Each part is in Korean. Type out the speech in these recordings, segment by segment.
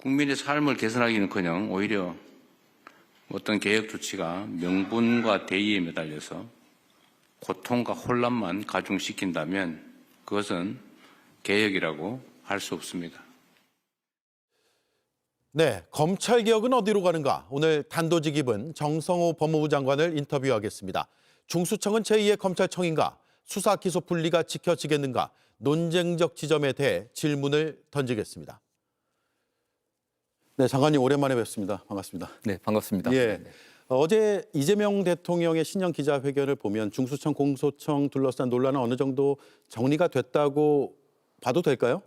국민의 삶을 개선하기는커녕 오히려 어떤 개혁 조치가 명분과 대의에 매달려서 고통과 혼란만 가중시킨다면 그것은 개혁이라고 할 수 없습니다. 네, 검찰개혁은 어디로 가는가? 오늘 단도직 입은 정성호 법무부 장관을 인터뷰하겠습니다. 중수청은 제2의 검찰청인가? 수사 기소 분리가 지켜지겠는가? 논쟁적 지점에 대해 질문을 던지겠습니다. 네, 장관님 오랜만에 뵙습니다. 반갑습니다. 네, 반갑습니다. 예, 네. 어제 이재명 대통령의 신년 기자회견을 보면 중수청, 공소청 둘러싼 논란은 어느 정도 정리가 됐다고 봐도 될까요?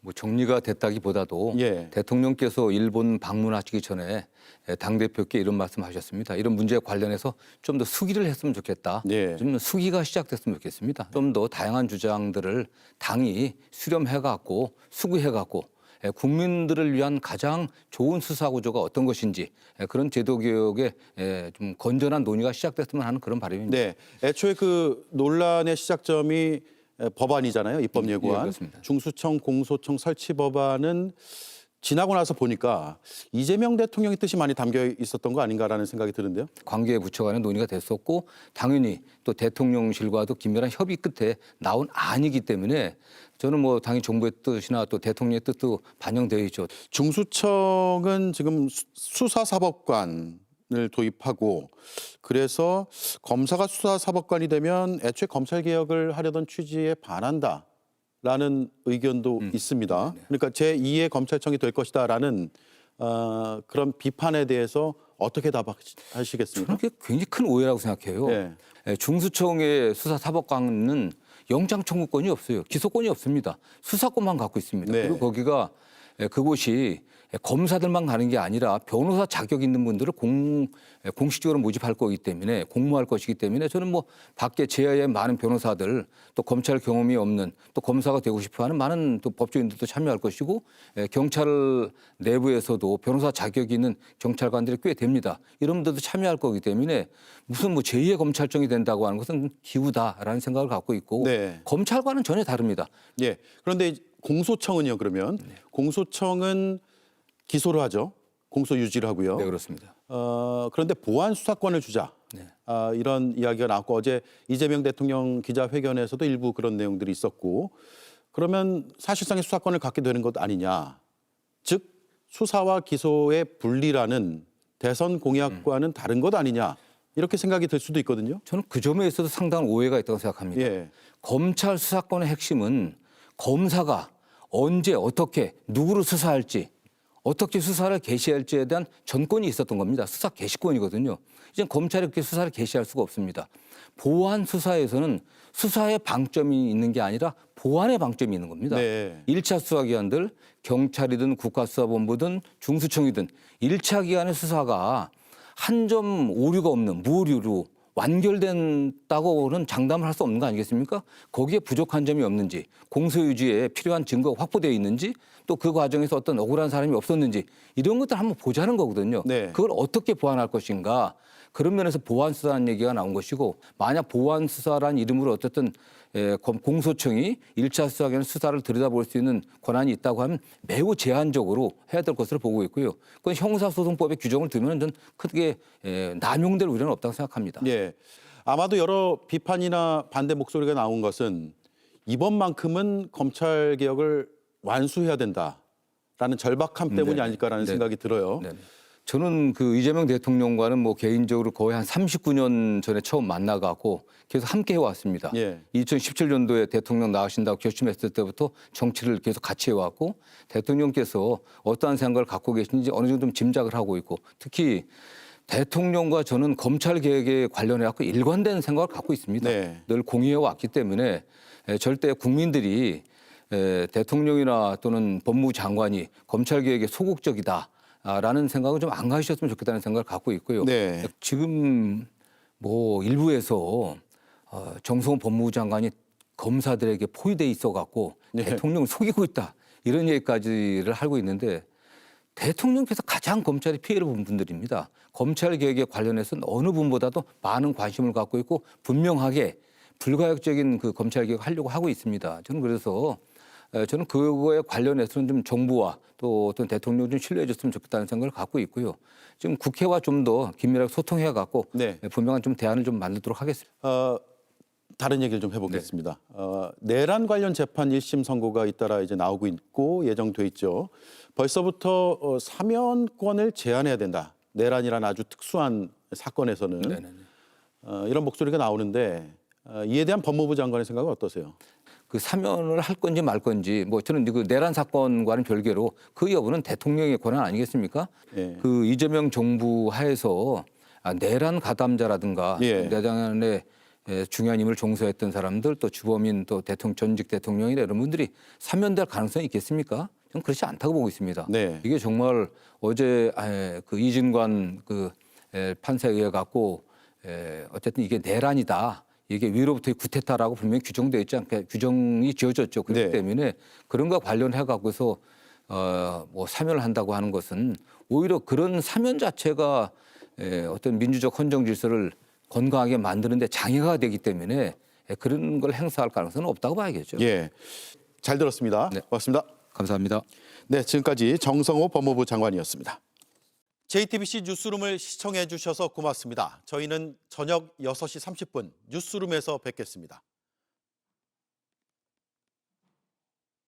뭐 정리가 됐다기보다도 예. 대통령께서 일본 방문하시기 전에 당대표께 이런 말씀하셨습니다. 이런 문제에 관련해서 좀 더 수기를 했으면 좋겠다. 예. 좀 수기가 시작됐으면 좋겠습니다. 좀 더 다양한 주장들을 당이 수렴해갖고 수구해갖고 국민들을 위한 가장 좋은 수사 구조가 어떤 것인지 그런 제도 개혁에 좀 건전한 논의가 시작됐으면 하는 그런 바람입니다. 네, 애초에 그 논란의 시작점이 법안이잖아요. 입법 예, 예고안. 그렇습니다. 중수청, 공소청 설치 법안은 지나고 나서 보니까 이재명 대통령의 뜻이 많이 담겨 있었던 거 아닌가라는 생각이 드는데요. 관계 부처 간의 논의가 됐었고 당연히 또 대통령실과도 긴밀한 협의 끝에 나온 안이기 때문에 저는 뭐 당연히 정부의 뜻이나 또 대통령의 뜻도 반영되어 있죠. 중수청은 지금 수사사법관을 도입하고 그래서 검사가 수사사법관이 되면 애초에 검찰개혁을 하려던 취지에 반한다라는 의견도 있습니다. 그러니까 제2의 검찰청이 될 것이다라는 그런 비판에 대해서 어떻게 답하시겠습니까? 저는 그게 굉장히 큰 오해라고 생각해요. 네. 중수청의 수사사법관은 영장 청구권이 없어요. 기소권이 없습니다. 수사권만 갖고 있습니다. 네. 그리고 거기가 그곳이 검사들만 가는 게 아니라 변호사 자격 있는 분들을 공식적으로 모집할 거기 때문에 공모할 것이기 때문에 저는 뭐 밖에 제야의 많은 변호사들 또 검찰 경험이 없는 또 검사가 되고 싶어하는 많은 또 법조인들도 참여할 것이고 경찰 내부에서도 변호사 자격이 있는 경찰관들이 꽤 됩니다. 이런 분들도 참여할 거기 때문에 무슨 뭐 제2의 검찰청이 된다고 하는 것은 기우다라는 생각을 갖고 있고 네. 검찰과는 전혀 다릅니다. 예. 그런데 공소청은요, 그러면 공소청은 기소를 하죠. 공소 유지를 하고요. 네, 그렇습니다. 그런데 보안 수사권을 주자. 네. 이런 이야기가 나왔고 어제 이재명 대통령 기자회견에서도 일부 그런 내용들이 있었고 그러면 사실상의 수사권을 갖게 되는 것 아니냐. 즉 수사와 기소의 분리라는 대선 공약과는 다른 것 아니냐. 이렇게 생각이 들 수도 있거든요. 저는 그 점에 있어서 상당한 오해가 있다고 생각합니다. 예. 검찰 수사권의 핵심은 검사가 언제 어떻게 누구를 수사할지 어떻게 수사를 개시할지에 대한 전권이 있었던 겁니다. 수사 개시권이거든요. 이제 검찰이 그렇게 수사를 개시할 수가 없습니다. 보안 수사에서는 수사의 방점이 있는 게 아니라 보안의 방점이 있는 겁니다. 네. 1차 수사기관들 경찰이든 국가수사본부든 중수청이든 1차 기관의 수사가 한 점 오류가 없는 무오류로 완결된다고는 장담을 할 수 없는 거 아니겠습니까? 거기에 부족한 점이 없는지, 공소유지에 필요한 증거가 확보되어 있는지, 또 그 과정에서 어떤 억울한 사람이 없었는지 이런 것들 한번 보자는 거거든요. 네. 그걸 어떻게 보완할 것인가. 그런 면에서 보안수사라는 얘기가 나온 것이고 만약 보안수사라는 이름으로 어쨌든 공소청이 1차 수사기관 수사를 들여다볼 수 있는 권한이 있다고 하면 매우 제한적으로 해야 될 것으로 보고 있고요. 그건 형사소송법의 규정을 두면 전 크게 남용될 우려는 없다고 생각합니다. 예. 아마도 여러 비판이나 반대 목소리가 나온 것은 이번만큼은 검찰 개혁을 완수해야 된다라는 절박함 때문이 네네. 아닐까라는 네. 생각이 들어요. 네. 저는 그 이재명 대통령과는 뭐 개인적으로 거의 한 39년 전에 처음 만나갖고 계속 함께 해왔습니다. 예. 2017년도에 대통령 나가신다고 결심했을 때부터 정치를 계속 같이 해왔고 대통령께서 어떠한 생각을 갖고 계신지 어느 정도 좀 짐작을 하고 있고 특히 대통령과 저는 검찰 개혁에 관련해갖고 일관된 생각을 갖고 있습니다. 네. 늘 공유해 왔기 때문에 절대 국민들이 대통령이나 또는 법무부 장관이 검찰 개혁에 소극적이다. 라는 생각은 좀 안 가지셨으면 좋겠다는 생각을 갖고 있고요. 네. 지금 뭐 일부에서 정성호 법무부 장관이 검사들에게 포위돼 있어 갖고 네. 대통령을 속이고 있다. 이런 얘기까지를 하고 있는데 대통령께서 가장 검찰이 피해를 본 분들입니다. 검찰 개혁에 관련해서는 어느 분보다도 많은 관심을 갖고 있고 분명하게 불가역적인 그 검찰 개혁을 하려고 하고 있습니다. 저는 그래서 저는 그거에 관련해서는 좀 정부와 또 어떤 대통령이 좀 신뢰해 줬으면 좋겠다는 생각을 갖고 있고요. 지금 국회와 좀 더 긴밀하게 소통해 갖고 네. 분명한 좀 대안을 좀 만들도록 하겠습니다. 다른 얘기를 좀 해보겠습니다. 내란 관련 재판 1심 선고가 잇따라 이제 나오고 있고 예정돼 있죠. 벌써부터 사면권을 제한해야 된다. 내란이란 아주 특수한 사건에서는 이런 목소리가 나오는데 이에 대한 법무부 장관의 생각은 어떠세요? 그 사면을 할 건지 말 건지 뭐 저는 그 내란 사건과는 별개로 그 여부는 대통령의 권한 아니겠습니까? 예. 그 이재명 정부 하에서 내란 가담자라든가 예. 내란에 중요한 인물 종사했던 사람들 또 주범인 또 전직 대통령이나 이런 분들이 사면될 가능성이 있겠습니까? 저는 그렇지 않다고 보고 있습니다. 네. 이게 정말 어제 그 이진관 그 판사에 의해 갖고 어쨌든 이게 내란이다. 이게 위로부터의 구테타라고 분명히 규정되어 있지 않게 규정이 지어졌죠. 그렇기 네. 때문에 그런 거 관련해 갖고서 뭐 사면을 한다고 하는 것은 오히려 그런 사면 자체가 어떤 민주적 헌정 질서를 건강하게 만드는 데 장애가 되기 때문에 그런 걸 행사할 가능성은 없다고 봐야겠죠. 예, 잘 들었습니다. 네. 고맙습니다. 감사합니다. 네, 지금까지 정성호 법무부 장관이었습니다. JTBC 뉴스룸을 시청해 주셔서 고맙습니다. 저희는 저녁 6시 30분 뉴스룸에서 뵙겠습니다.